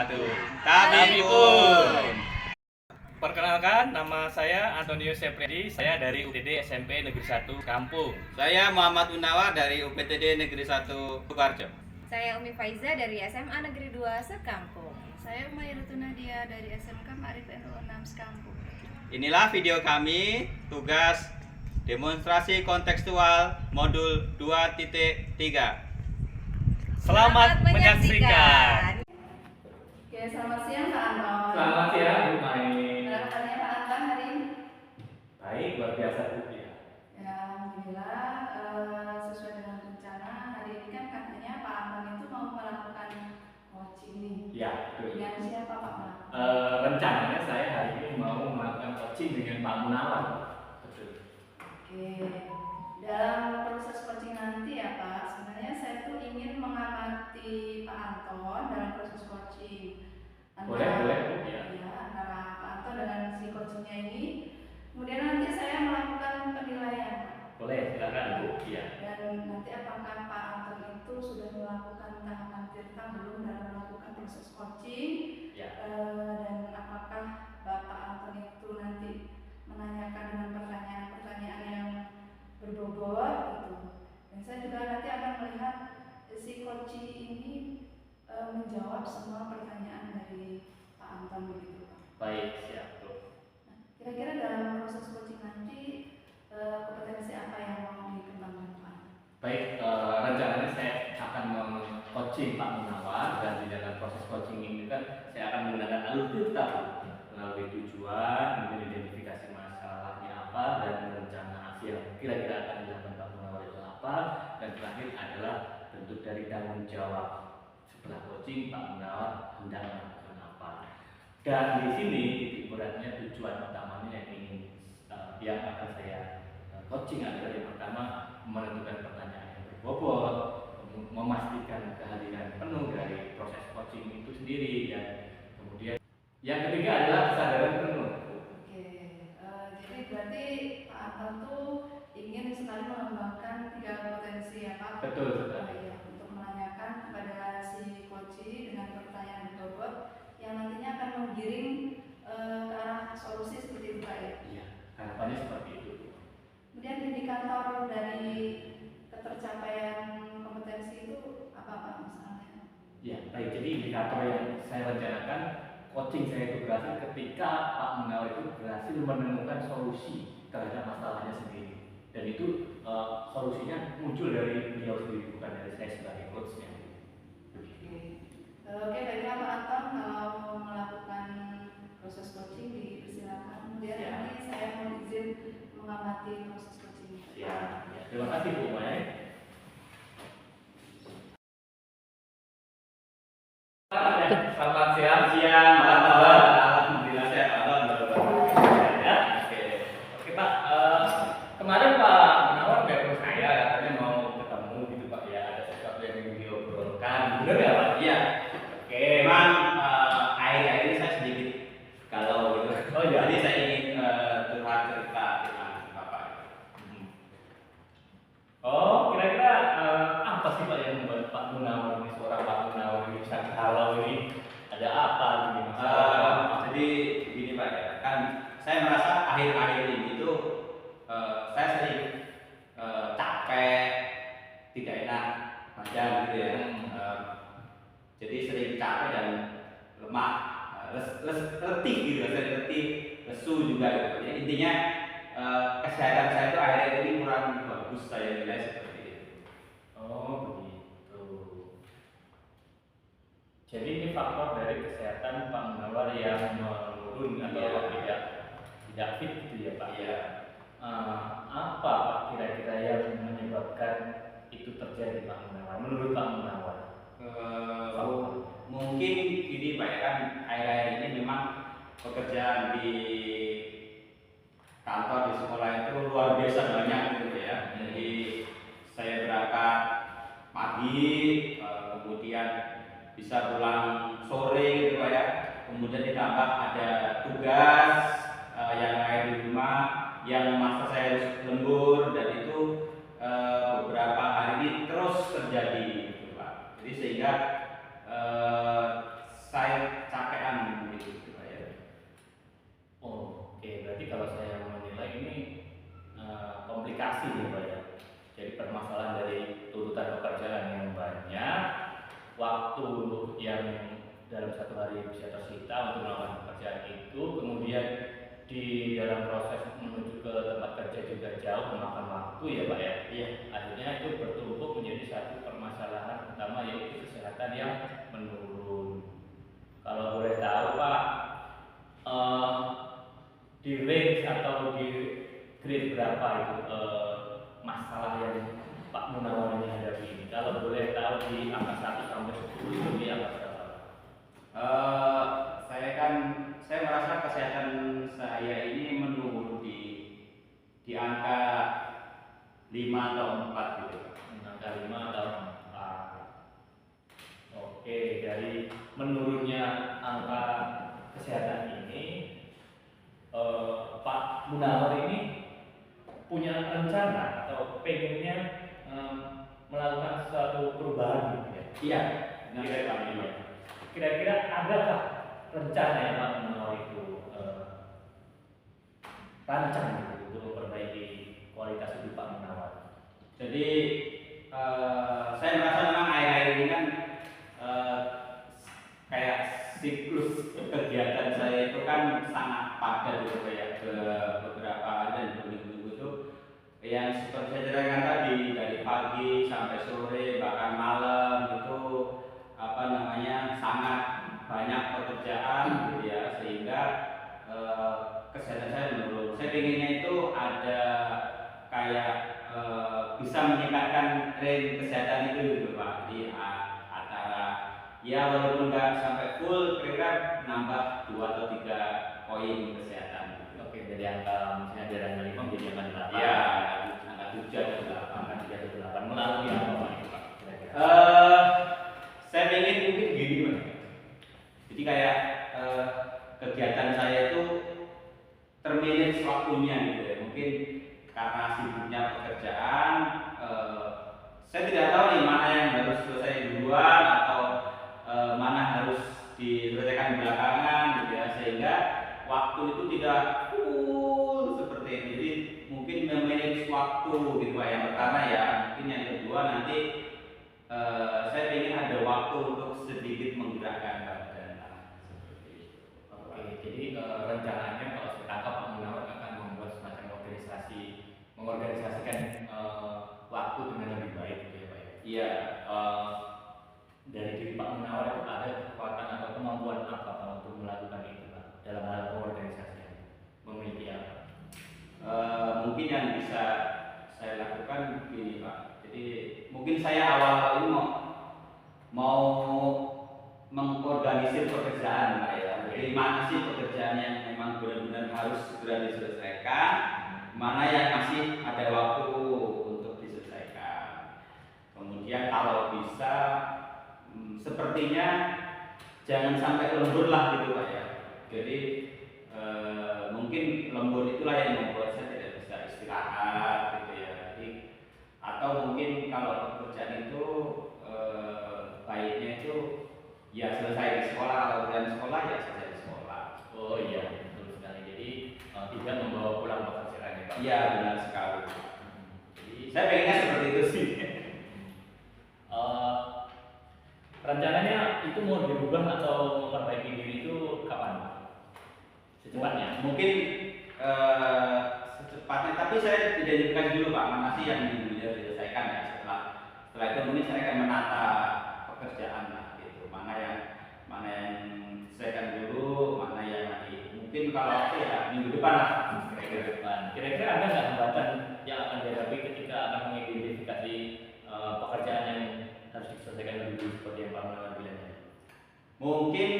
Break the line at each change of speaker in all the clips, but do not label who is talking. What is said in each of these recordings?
wabarakatuh. Kami pun. Perkenalkan, nama saya Antonio Sepredi. Saya dari UPTD SMP Negeri 1 Kampung.
Saya Muhammad Munawar dari UPTD Negeri 1 Sukoharjo.
Saya Umi Faiza dari SMA Negeri 2 Sekampung.
Saya Umairatu Nadia dari SMK Ma'arif NU 6 Sekampung.
Inilah video kami tugas demonstrasi kontekstual modul 2.3.
Selamat menyaksikan.
Oke, selamat siang Pak Anton.
Selamat siang Bu Mai.
Pendapatannya Pak Anton hari ini?
Baik, luar biasa Bu ya.
Ya, alhamdulillah sesuai dengan rencana hari ini kan katanya Pak Anton itu mau melakukan coaching nih.
Ya, betul.
Dengan siapa Pak?
Rencananya saya hari ini mau melakukan coaching dengan Pak Munawar. Betul.
Oke, dalam proses coaching nanti ya Pak, sebenarnya saya tuh ingin mengamati Pak Anton dalam proses coaching.
Boleh Bu ya.
Ya, antara Pak Anton dengan si coachingnya ini. Kemudian nanti saya melakukan penilaian Pak.
Boleh, silakan Bu. Ya.
Dan nanti apakah Pak Anton itu sudah melakukan tahapan tirta belum dalam melakukan proses coaching?
Ya.
Dan apakah Bapak Anton itu nanti menanyakan dengan pertanyaan-pertanyaan yang berbobot gitu. Dan saya juga nanti akan melihat si coaching ini menjawab semua pertanyaan dari Pak Anton begitu Pak.
Baik, siap Bu.
Nah, kira-kira dalam proses coaching nanti kompetensi apa yang mau dikembangkan Pak?
Baik, rencananya saya akan meng-coaching Pak Munawar, dan di dalam proses coaching ini kan saya akan menggunakan alur tirta melalui tujuan, kemudian identifikasi masalahnya apa, dan rencana hasil kira-kira akan dilakukan Pak Munawar itu apa, dan terakhir adalah bentuk dari tanggung jawab setelah coaching Pak Munawar hendak melakukan apa. Dan di sini titik beratnya, tujuan utamanya yang ingin yang akan saya coaching adalah yang pertama menentukan pertanyaan yang berbobot, memastikan kehadiran penuh dari proses coaching itu sendiri, dan kemudian yang ketiga adalah kesadaran penuh.
Oke, jadi berarti Pak Anton tuh ingin sekali mengembangkan 3 potensi ya Pak?
Betul sekali.
Ya, untuk menanyakan kepada si coaching dengan pertanyaan berbobot yang nantinya akan menggiring ke arah solusi seperti itu Pak ya?
Iya, harapannya seperti itu.
Kemudian indikator dari ketercapaian kompetensi itu apa Pak misalnya?
Ya, baik. Jadi indikator yang saya rencanakan coaching saya itu berhasil ketika Pak Munawar itu berhasil menemukan solusi terhadap masalahnya sendiri. Dan itu solusinya muncul dari beliau sendiri, bukan dari saya sebagai coachnya.
Oke, baiklah Pak Anton, kalau mau melakukan proses coaching dipersilakan. Kemudian nanti saya mau izin mengamati proses coaching.
Ya, terima kasih Bu Mai. Selamat siang. Alhamdulillah saya Pak Anton. Ya, oke Pak. Kemarin Pak Munawar telepon saya, katanya mau ketemu gitu Pak ya, ada sesuatu yang ingin diobrolkan. Benar ya Pak?
Iya.
Oke.
Memang akhir-akhir ini saya sedikit galau gitu.
Oh iya.
Jadi saya ingin curhat cerita dengan Bapak.
Oh, kira-kira apa sih Pak yang membuat Pak Munawar ini, seorang Pak Munawar ini bisa galau ini? Ada apa ini masalah?
Jadi begini Pak ya, kan saya merasa akhir-akhir ini tuh saya sering capek, tidak enak badan gitu ya. Jadi sering capek dan lemah, letih gitu, sering letih, lesu juga gitu. Ya, intinya kesehatan saya itu akhir-akhir ini kurang bagus, saya nilai seperti itu.
Oh begitu. Jadi ini faktor dari kesehatan Pak Munawar yang menurun atau tidak fit gitu ya Pak?
Iya.
Apa Pak kira-kira yang menyebabkan itu terjadi Pak Munawar? Menurut Pak Munawar?
Mungkin ini Pak ya, kan akhir-akhir ini memang pekerjaan di kantor di sekolah itu luar biasa banyak gitu ya. Jadi saya berangkat pagi, kemudian bisa pulang sore gitu Pak ya. Kemudian ditambah ada tugas yang lain di rumah yang memaksa saya harus lembur, dan itu beberapa hari ini terus terjadi gitu Pak. Jadi sehingga saya
permasalahan dari tuntutan pekerjaan yang banyak, waktu yang dalam satu hari bisa tersita untuk melakukan pekerjaan itu, kemudian di dalam proses menuju ke tempat kerja juga jauh memakan waktu ya Pak ya.
Iya.
Akhirnya itu bertumpuk menjadi satu permasalahan utama, yaitu kesehatan yang menurun. Kalau boleh tahu Pak, di range atau di grade berapa itu masalah yang Pak Munawar ini hadapi ini? Kalau boleh tahu di angka 1 sampai 10 itu di angka berapa?
Saya merasa kesehatan saya ini menurun di angka 5 atau 4 gitu.
Angka 5 atau 4. Oke, dari menurunnya angka kesehatan ini, Pak Munawar ini punya rencana atau pengennya melakukan suatu perubahan gitu ya?
Iya.
Kira-kira adakah rencana yang Pak Munawar itu rancang gitu, untuk memperbaiki kualitas hidup Pak Munawar?
Jadi saya merasa memang akhir-akhir ini kan kayak siklus kegiatan saya itu kan sangat padat gitu ya, ke beberapa hari dan berminggu-minggu itu yang seperti saya ceritakan tadi, dari pagi sampai sore bahkan malam itu sangat banyak pekerjaan gitu ya, sehingga kesehatan saya menurun. Saya pinginnya itu ada kayak bisa meningkatkan tren kesehatan itu gitu Pak, di antara ya walaupun nggak sampai full, kira-kira nambah 2 atau 3 poin kesehatan gitu.
Oke, dari angka misalnya dari angka 5 menjadi angka 8.
Iya, angka 7 atau 8.
Angka 3 atau 8 melalui apa Pak itu Pak? Kira-kira.
Saya pengen mungkin gini Pak. Jadi kayak kegiatan saya itu termanage waktunya gitu ya. Mungkin karena sibuknya pekerjaan, saya tidak tahu nih mana yang harus selesai duluan atau mana harus diselesaikan belakangan gitu ya, sehingga waktu itu tidak full seperti ini. Jadi mungkin memanage waktu gitu Pak, yang pertama ya. Mungkin yang kedua nanti saya ingin ada waktu untuk sedikit menggerakkan badan seperti itu.
Oke, jadi rencananya kalau saya tangkap Pak Munawar akan membuat semacam mengorganisasikan waktu dengan lebih baik gitu ya Pak ya.
Iya.
Dari diri Pak Munawar itu ada kekuatan atau kemampuan apa Pak untuk melakukan itu Pak dalam hal pengorganisasian? Memiliki apa?
Mungkin yang bisa saya lakukan begini Pak. Jadi mungkin saya awal-awal ini mau mengorganisir pekerjaan Pak ya. Jadi mana sih pekerjaan yang memang benar-benar harus segera diselesaikan, mana yang masih ada waktu untuk diselesaikan. Kemudian kalau bisa sepertinya jangan sampai lembur lah gitu Pak ya. Jadi mungkin lembur itulah yang membuat saya tidak bisa istirahat gitu ya. Jadi, atau mungkin kalau pekerjaan itu baiknya itu ya selesai di sekolah, kalau bukan sekolah ya selesai di sekolah.
Oh iya, betul sekali. Jadi tidak membawa pulang pekerjaan ya Pak?
Iya benar sekali. Jadi saya pengennya seperti itu sih.
Rencananya itu mau dirubah atau memperbaiki diri itu kapan? Secepatnya?
Mungkin secepatnya, tapi saya identifikasi dulu Pak, mana sih yang bisa diselesaikan ya. Setelah itu mungkin saya akan menata pekerjaan lah gitu. Mana yang selesaikan dulu, mana yang nanti. Mungkin kalau aku ya minggu depan lah.
Kira-kira ada nggak hambatan yang akan dihadapi ketika akan mengidentifikasi pekerjaan yang harus diselesaikan lebih dulu seperti yang Pak Munawar bilang tadi?
Mungkin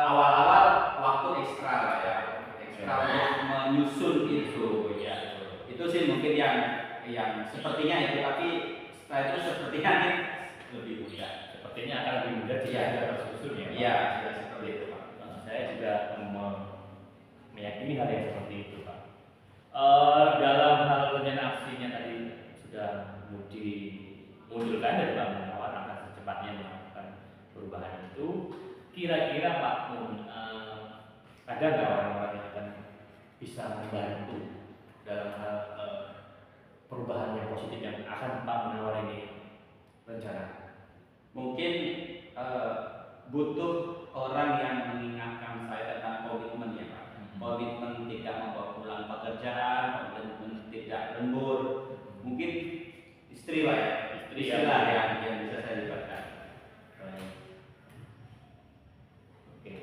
awal-awal waktu ekstra lah ya, ekstra untuk menyusun itu ya. Itu sih mungkin yang sepertinya itu, tapi setelah itu sepertinya lebih mudah.
Sepertinya akan lebih mudah jika ada tersusun ya.
Iya, seperti itu Pak.
Saya juga meyakini hal yang seperti itu Pak. Dalam hal rencana aksinya tadi sudah dimunculkan dari Pak Munawar akan secepatnya melakukan perubahan itu. Kira-kira Pak Mun, ada nggak orang-orang yang akan bisa membantu dalam hal perubahan yang positif yang akan Pak Munawar ini rencanakan?
Mungkin butuh orang yang mengingatkan saya tentang komitmen ya Pak. Komitmen tidak membawa pulang pekerjaan, komitmen tidak lembur. Mungkin istri Pak ya, istri lah yang bisa saya libatkan.
Oke,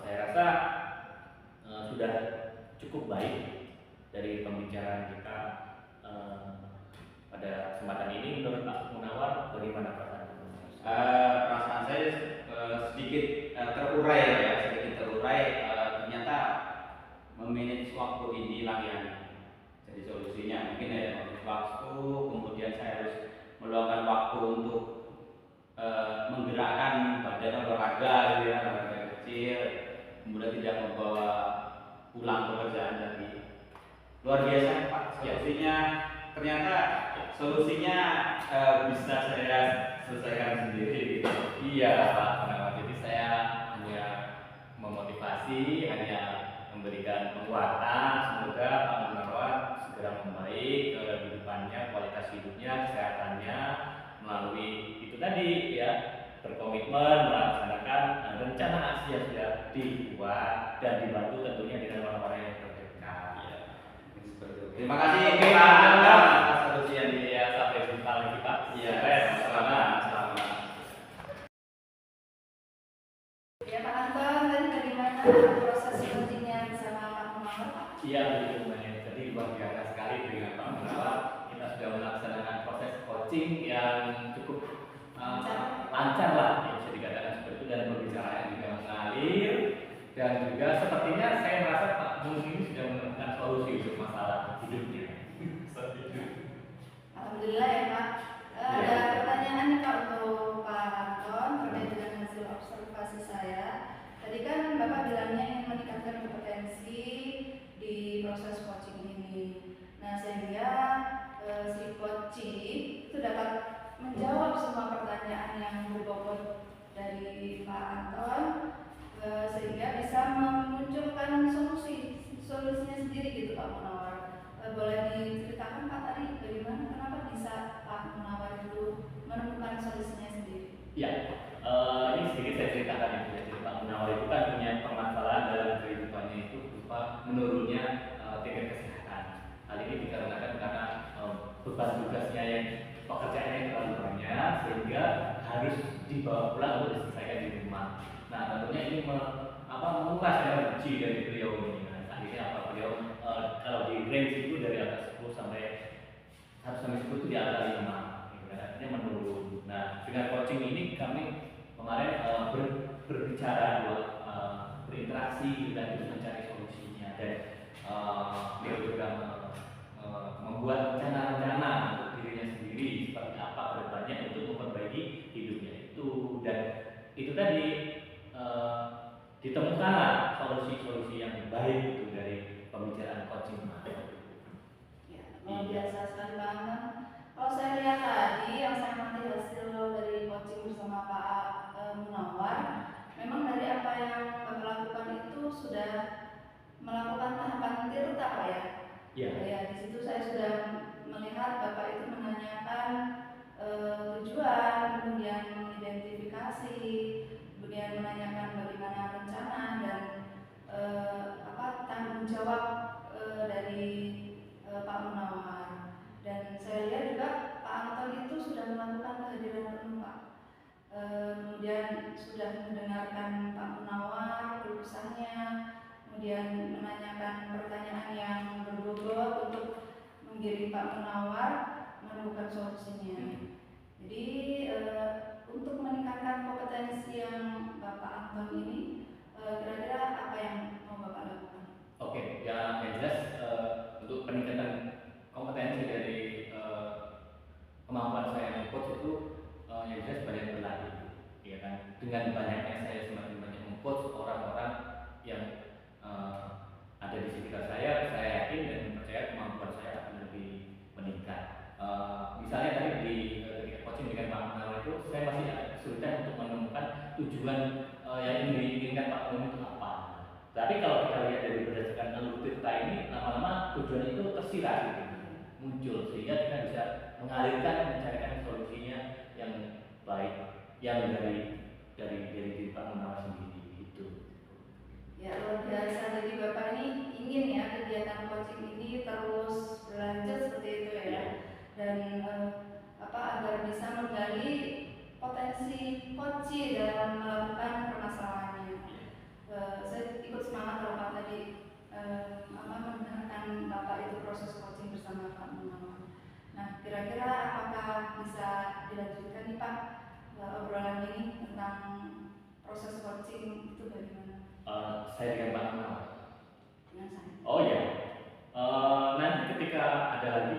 saya rasa sudah cukup baik dari pembicaraan kita pada kesempatan ini. Menurut Pak Munawar, bagaimana perasaan?
Perasaan saya sedikit terurai ya, sedikit terurai. Ternyata memanage waktu inilah yang jadi solusinya. Mungkin ya manage waktu, kemudian saya harus meluangkan waktu untuk menggerakkan badan olahraga gitu ya, olahraga kecil, kemudian tidak membawa pulang pekerjaan lagi. Luar biasa Pak, solusinya ternyata solusinya bisa saya selesaikan sendiri gitu.
Iya Pak Munawar, jadi saya hanya memotivasi, hanya memberikan penguatan. Semoga Pak Munawar segera membaik kehidupannya, kualitas hidupnya, kesehatannya, melalui itu tadi ya, berkomitmen melaksanakan rencana aksi yang sudah dibuat dan dibantu tentunya dengan orang-orang yang terdekat.
Ya, seperti itu. Terima kasih
Oke,
Pak
Pak.
atas solusi yang
Ya, sampai jumpa lagi Pak.
Iya,
Selamat.
selamat.
Ya Pak Anton, tadi bagaimana proses coachingnya bersama Pak Munawar Pak?
Iya, begitu semuanya. Jadi luar biasa sekali dengan Pak Munawar. Kita sudah melaksanakan proses coaching yang cukup lancar lah, ya, bisa dikatakan seperti itu, dan pembicaraan juga mengalir. Dan juga sepertinya saya merasa Pak Mun ini sudah menemukan solusi untuk masalah hidupnya.
Alhamdulillah ya Pak. Ada pertanyaan nih Pak untuk Pak Anton terkait dengan hasil observasi saya. Tadi kan Bapak bilangnya ingin meningkatkan kompetensi di proses coaching ini. Nah sehingga si coaching itu dapat menjawab semua pertanyaan yang berbobot dari Pak Anton, sehingga bisa memunculkan solusinya sendiri gitu Pak Munawar. Boleh diceritakan Pak tadi bagaimana, kenapa bisa Pak Munawar itu menemukan solusinya sendiri?
Ya, ini sedikit saya ceritakan ya. Jadi Pak Munawar itu kan punya permasalahan dalam kehidupannya itu berupa menurunnya tingkat kesehatan. Hal ini dikarenakan karena beban tugasnya yang pekerjaannya yang terlalu banyak sehingga harus dibawa pulang untuk diselesaikan di rumah. Nah, tentunya ini menguras energi dari beliau ini. Nah, akhirnya beliau kalau di range itu dari atas 10 sampai 1 sampai 10 itu di angka 5, gitu kan, artinya menurun. Nah, dengan coaching ini kami kemarin berbicara, berinteraksi dan terus mencari solusinya, dan beliau juga membuat rencana-rencana untuk dirinya sendiri seperti apa kedepannya untuk memperbaiki hidupnya itu. Dan itu tadi ditemukanlah solusi-solusi yang baik itu dari pembicaraan coaching.
Ya, luar biasa sekali Pak Anton. Kalau saya lihat tadi yang saya amati hasil dari coaching bersama Pak Munawar, memang dari apa yang Bapak lakukan itu sudah melakukan tahapan tirta Pak ya.
Ya.
Ya, di situ saya sudah melihat Bapak itu menanyakan tujuan, kemudian mengidentifikasi, kemudian menanyakan bagaimana rencana dan tanggung jawab dari Pak Munawar. Dan saya lihat juga Pak Anton itu sudah melakukan kehadiran penuh Pak. Kemudian sudah mendengarkan Pak Munawar kelusannya, kemudian menanyakan pertanyaan yang berbobot untuk menggiring Pak Munawar menemukan solusinya. Jadi untuk meningkatkan kompetensi yang Bapak Anton ini, kira-kira apa yang mau Bapak lakukan?
Oke, yang jelas untuk peningkatan kompetensi dari kemampuan saya meng-coach itu yang jelas banyak berlatih, ya kan. Dengan banyaknya saya semakin banyak meng-coach orang-orang yang ada di sekitar saya yakin dan percaya kemampuan saya akan lebih meningkat. Misalnya tadi di ketika coaching dengan Pak Munawar itu saya masih kesulitan untuk menemukan tujuan yang ingin diinginkan Pak Munawar itu apa. Tapi kalau kita lihat dari berdasarkan alur tirta ini, lama-lama tujuan itu tersirat gitu. muncul, sehingga kita bisa mengalirkan, mencarikan solusinya yang baik, yang dari diri Pak Munawa sendiri gitu.
Ya luar biasa, jadi Bapak ini ingin ya kegiatan coaching ini terus berlanjut seperti itu ya, dan agar bisa menggali potensi coach dalam melakukan permasalahannya. Saya ikut semangat kalau Pak tadi mendengarkan Bapak itu proses coaching bersama Pak Munawa. Nah, kira-kira apakah bisa dilanjutkan nih Pak obrolan ini tentang proses coaching itu bagaimana?
Saya dengan Pak Munawa.
Dengan saya.
Oh ya, nanti ketika ada lagi